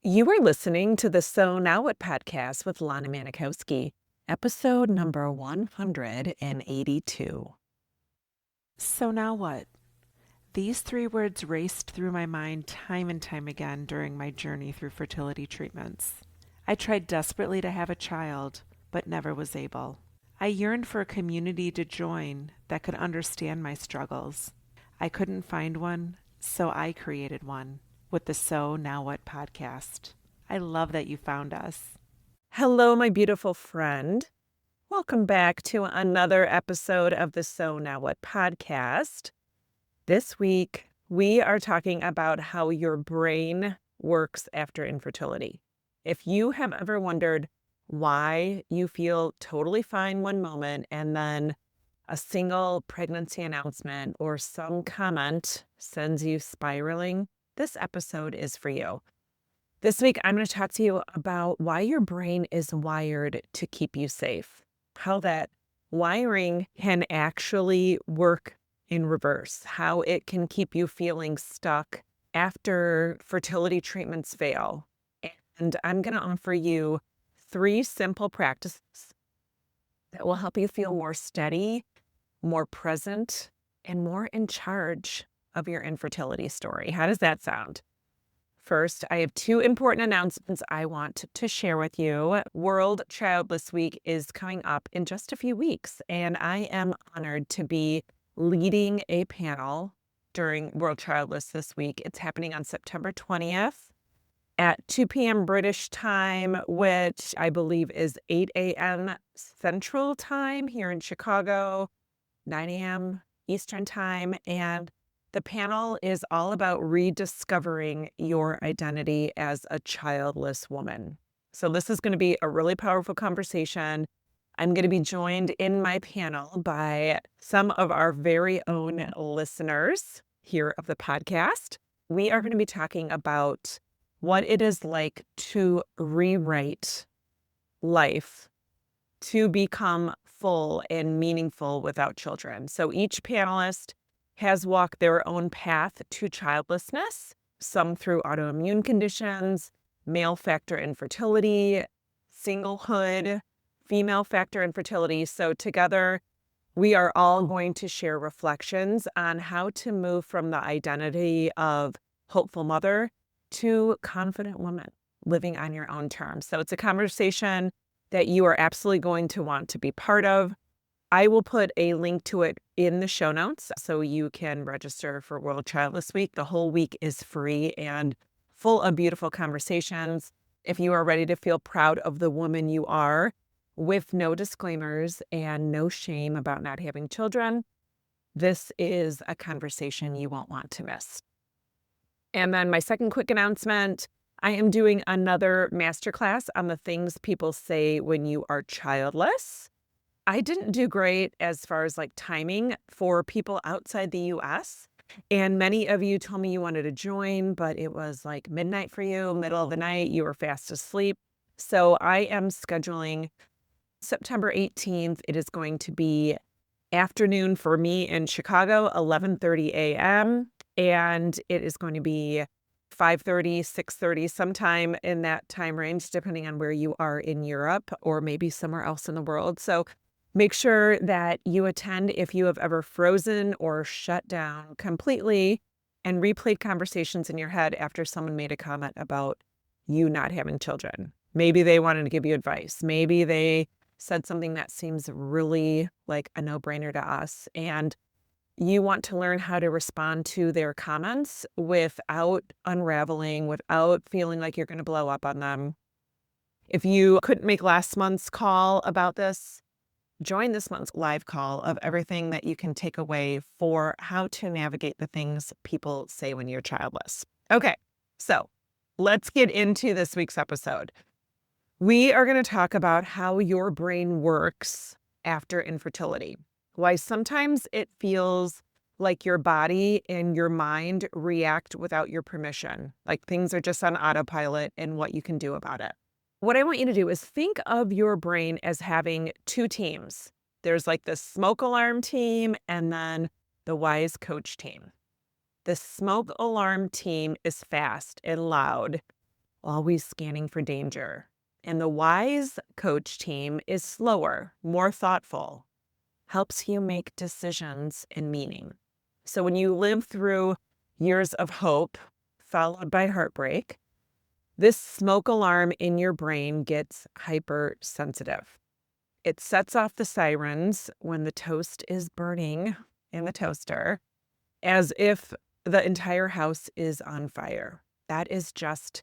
You are listening to the So Now What podcast with Lana Manikowski, episode number 182. So now what? These three words raced through my mind time and time again during my journey through fertility treatments. I tried desperately to have a child, but never was able. I yearned for a community to join that could understand my struggles. I couldn't find one, so I created one with the So Now What podcast. I love that you found us. Hello, my beautiful friend. Welcome back to another episode of the So Now What podcast. This week, we are talking about how your brain works after infertility. If you have ever wondered why you feel totally fine one moment and then a single pregnancy announcement or some comment sends you spiraling, this episode is for you. This week, I'm going to talk to you about why your brain is wired to keep you safe, how that wiring can actually work in reverse, how it can keep you feeling stuck after fertility treatments fail. And I'm going to offer you 3 simple practices that will help you feel more steady, more present, and more in charge of your infertility story. How does that sound? First, I have 2 important announcements I want to share with you. World Childless Week is coming up in just a few weeks, and I am honored to be leading a panel during World Childless this week. It's happening on September 20th at 2 p.m. British time, which I believe is 8 a.m. Central Time here in Chicago, 9 a.m. Eastern Time. And the panel is all about rediscovering your identity as a childless woman. So this is going to be a really powerful conversation. I'm going to be joined in my panel by some of our very own listeners here of the podcast. We are going to be talking about what it is like to rewrite life to become full and meaningful without children. So each panelist has walked their own path to childlessness, some through autoimmune conditions, male factor infertility, singlehood, female factor infertility. So together, we are all going to share reflections on how to move from the identity of hopeful mother to confident woman living on your own terms. So it's a conversation that you are absolutely going to want to be part of. I will put a link to it in the show notes so you can register for World Childless Week. The whole week is free and full of beautiful conversations. If you are ready to feel proud of the woman you are with no disclaimers and no shame about not having children, this is a conversation you won't want to miss. And then my second quick announcement, I am doing another masterclass on the things people say when you are childless. I didn't do great as far as timing for people outside the US. And many of you told me you wanted to join, but it was midnight for you, middle of the night, you were fast asleep. So I am scheduling September 18th. It is going to be afternoon for me in Chicago, 11:30 a.m. And it is going to be 5:30, 6:30, sometime in that time range, depending on where you are in Europe or maybe somewhere else in the world. So make sure that you attend if you have ever frozen or shut down completely and replayed conversations in your head after someone made a comment about you not having children. Maybe they wanted to give you advice. Maybe they said something that seems really like a no-brainer to us, and you want to learn how to respond to their comments without unraveling, without feeling like you're going to blow up on them. If you couldn't make last month's call about this, join this month's live call of everything that you can take away for how to navigate the things people say when you're childless. Okay, so let's get into this week's episode. We are going to talk about how your brain works after infertility. Why sometimes it feels like your body and your mind react without your permission, like things are just on autopilot, and what you can do about it. What I want you to do is think of your brain as having 2 teams. There's the smoke alarm team and then the wise coach team. The smoke alarm team is fast and loud always scanning for danger. And the wise coach team is slower, more thoughtful, helps you make decisions in meaning. So when you live through years of hope followed by heartbreak, this smoke alarm in your brain gets hypersensitive. It sets off the sirens when the toast is burning in the toaster, as if the entire house is on fire. That is just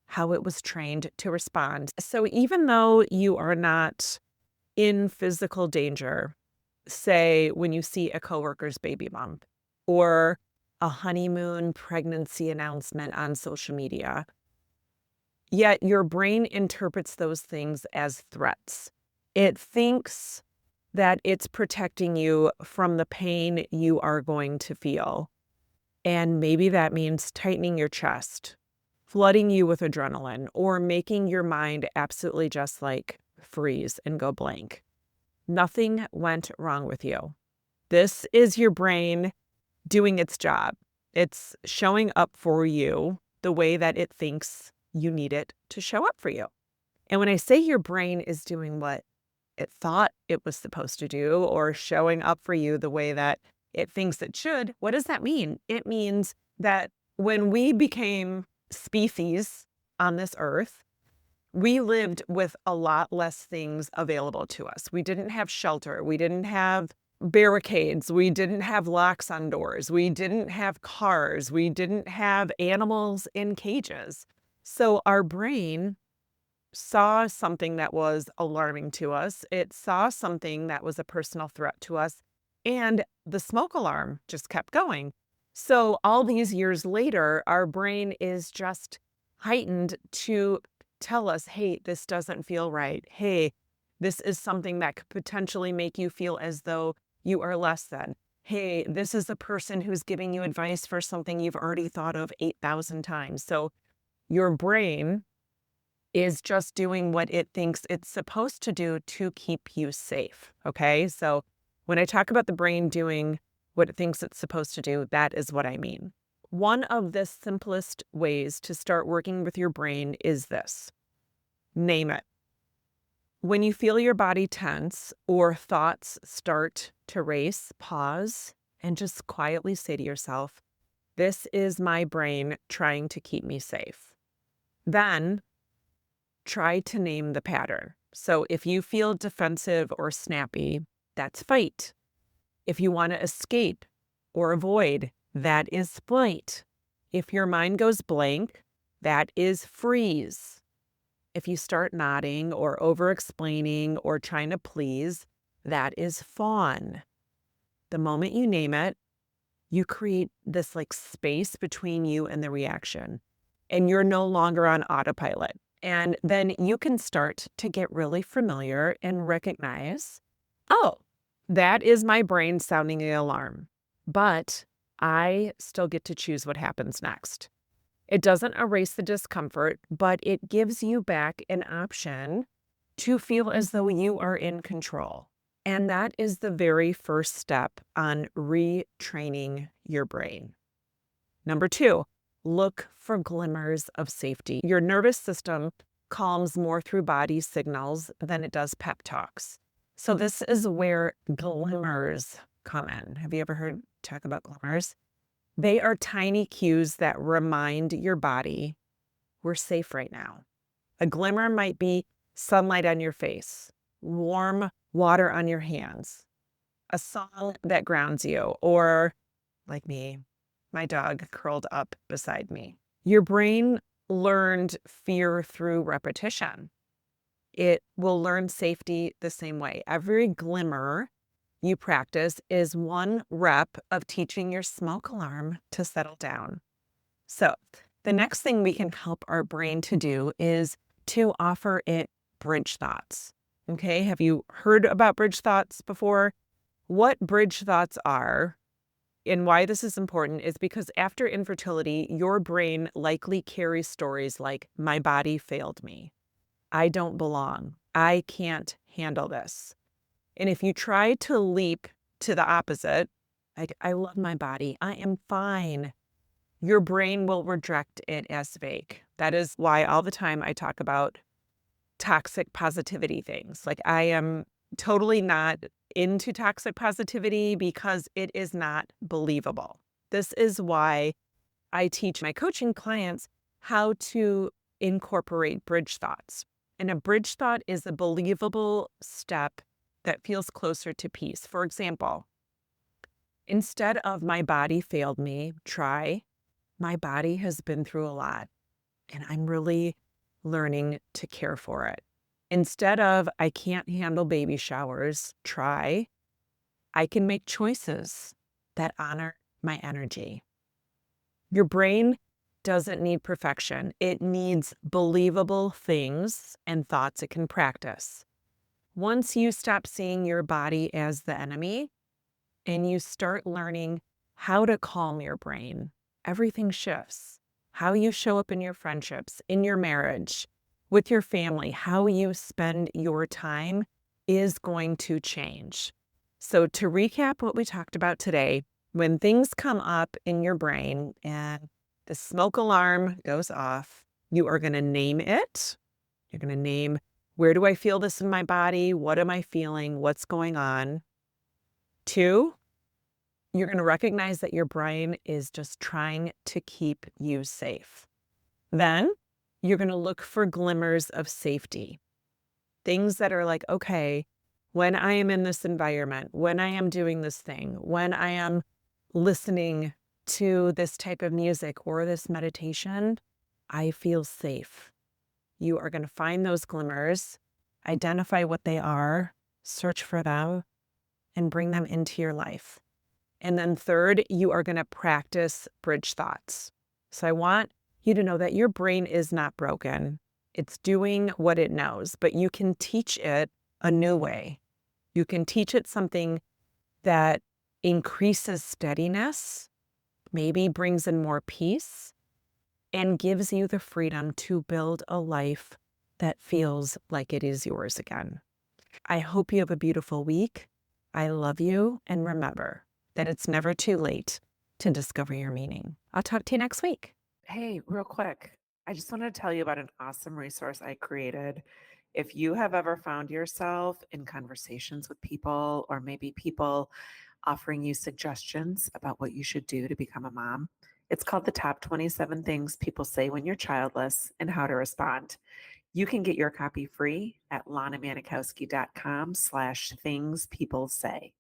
how it was trained to respond. So even though you are not in physical danger, say when you see a coworker's baby bump or a honeymoon pregnancy announcement on social media, yet your brain interprets those things as threats. It thinks that it's protecting you from the pain you are going to feel. And maybe that means tightening your chest, flooding you with adrenaline, or making your mind absolutely just like freeze and go blank. Nothing went wrong with you. This is your brain doing its job. It's showing up for you the way that it thinks you need it to show up for you. And when I say your brain is doing what it thought it was supposed to do or showing up for you the way that it thinks it should, what does that mean? It means that when we became species on this earth, we lived with a lot less things available to us. We didn't have shelter. We didn't have barricades. We didn't have locks on doors. We didn't have cars. We didn't have animals in cages. So our brain saw something that was alarming to us. It saw something that was a personal threat to us. And the smoke alarm just kept going. So all these years later, our brain is just heightened to tell us, hey, this doesn't feel right. Hey, this is something that could potentially make you feel as though you are less than. Hey, this is a person who's giving you advice for something you've already thought of 8,000 times. So your brain is just doing what it thinks it's supposed to do to keep you safe. Okay. So when I talk about the brain doing what it thinks it's supposed to do, that is what I mean. One of the simplest ways to start working with your brain is this: name it. When you feel your body tense or thoughts start to race, pause and just quietly say to yourself, this is my brain trying to keep me safe. Then try to name the pattern. So if you feel defensive or snappy, that's fight. If you want to escape or avoid, that is flight. If your mind goes blank, that is freeze. If you start nodding or over-explaining or trying to please, that is fawn. The moment you name it, you create this like space between you and the reaction, and you're no longer on autopilot. And then you can start to get really familiar and recognize, oh, that is my brain sounding the alarm, but I still get to choose what happens next. It doesn't erase the discomfort, but it gives you back an option to feel as though you are in control. And that is the very first step on retraining your brain. Number 2, look for glimmers of safety. Your nervous system calms more through body signals than it does pep talks. So this is where glimmers come in. Have you ever heard talk about glimmers? They are tiny cues that remind your body we're safe right now. A glimmer might be sunlight on your face, warm water on your hands, a song that grounds you, or like me, my dog curled up beside me. Your brain learned fear through repetition. It will learn safety the same way. Every glimmer you practice is one rep of teaching your smoke alarm to settle down. So the next thing we can help our brain to do is to offer it bridge thoughts. Okay, have you heard about bridge thoughts before? What bridge thoughts are and why this is important is because after infertility, your brain likely carries stories like, my body failed me. I don't belong. I can't handle this. And if you try to leap to the opposite, like, I love my body, I am fine, your brain will reject it as fake. That is why all the time I talk about toxic positivity things. Like, I am totally not into toxic positivity because it is not believable. This is why I teach my coaching clients how to incorporate bridge thoughts. And a bridge thought is a believable step that feels closer to peace. For example, instead of "my body failed me," try "my body has been through a lot and I'm really learning to care for it." Instead of "I can't handle baby showers," try "I can make choices that honor my energy." Your brain doesn't need perfection. It needs believable things and thoughts it can practice. Once you stop seeing your body as the enemy and you start learning how to calm your brain, everything shifts. How you show up in your friendships, in your marriage, with your family, how you spend your time is going to change. So, to recap what we talked about today, when things come up in your brain and the smoke alarm goes off, you are going to name it. You're going to name, where do I feel this in my body? What am I feeling? What's going on? 2, you're going to recognize that your brain is just trying to keep you safe. Then you're going to look for glimmers of safety, things that are like, okay, when I am in this environment, when I am doing this thing, when I am listening to this type of music or this meditation, I feel safe. You are going to find those glimmers, identify what they are, search for them, and bring them into your life. And then third, you are going to practice bridge thoughts. So I want you to know that your brain is not broken. It's doing what it knows, but you can teach it a new way. You can teach it something that increases steadiness, maybe brings in more peace, and gives you the freedom to build a life that feels like it is yours again. I hope you have a beautiful week. I love you, and remember that it's never too late to discover your meaning. I'll talk to you next week. Hey, real quick, I just wanted to tell you about an awesome resource I created. If you have ever found yourself in conversations with people, or maybe people offering you suggestions about what you should do to become a mom, it's called The Top 27 Things People Say When You're Childless and How to Respond. You can get your copy free at lanamanikowski.com/things people say.